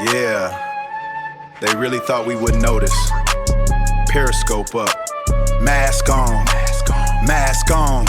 Yeah, they really thought we wouldn't notice. Periscope up, mask on, mask on.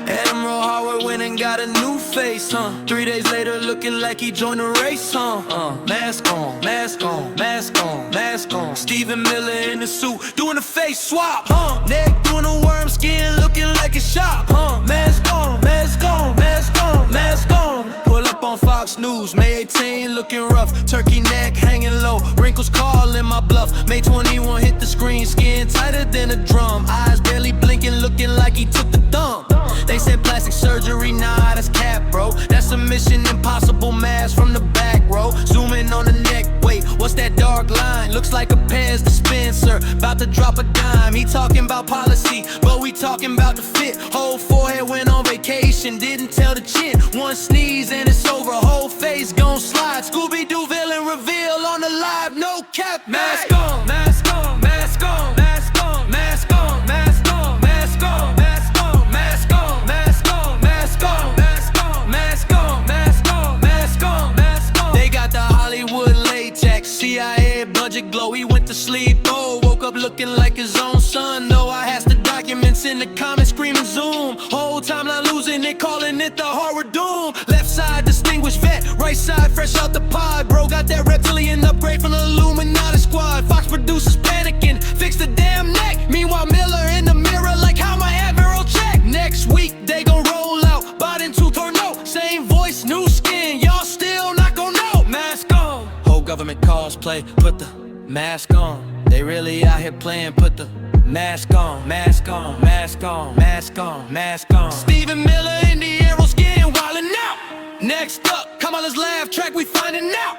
Admiral Howard went and got a new face, 3 days later looking like he joined the race, Mask on, mask on, mask on, mask on. Stephen Miller in the suit, doing a face swap, Neck doing a worm skin, looking like a shop, Mask on, mask on, mask on, mask on. Pull up on Fox News, May 18, looking rough. Turkey neck hanging low, wrinkles calling my bluff. May 21 hit the screen, skin tighter than a drum. Eyes barely blinking, looking like he took the thumb. They said plastic surgery, nah, that's cap, bro. That's a Mission Impossible mask from the back row. Zooming on the neck, wait, what's that dark line? Looks like a Pez dispenser, about to drop a dime. He talking about policy, but we talking about the fit. Whole forehead went on vacation, didn't tell the chin. One sneeze and it's over, whole face gon' slide. Scooby-Doo villain reveal on the live, no cap. Mask on, mask on, mask on, mask on, mask on, mask on, mask on, mask on, mask on, mask on, mask on, mask on, mask on, mask on, mask on, mask on. They got the Hollywood latex, CIA budget glow. He went to sleep, woke up looking like his own son. Though I has the documents in the comments screaming zoom. Whole time not losing it, calling it the horror doom. Left side distinguished vet, right side fresh out the pod. Bro got that reptilian upgrade from the Illuminati squad. Fox producers panicking, fix the damn neck. Meanwhile Miller in the mirror like how my admiral check. Next week they gon' roll out, bottom tooth or no. Same voice, new skin, y'all still not gon' know. Mask on, whole government cosplay, put the mask on. They really out here playing, put the mask on, mask on, mask on, mask on, mask on. Stephen Miller in the arrow skin, wildin' out. Next up, Kamala's laugh track, we finding out.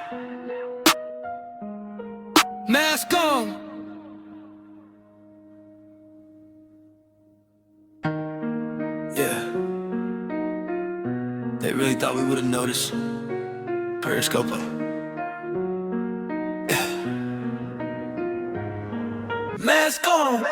Mask on. Yeah. They really thought we would've noticed. Periscope up. Yeah. Mask on.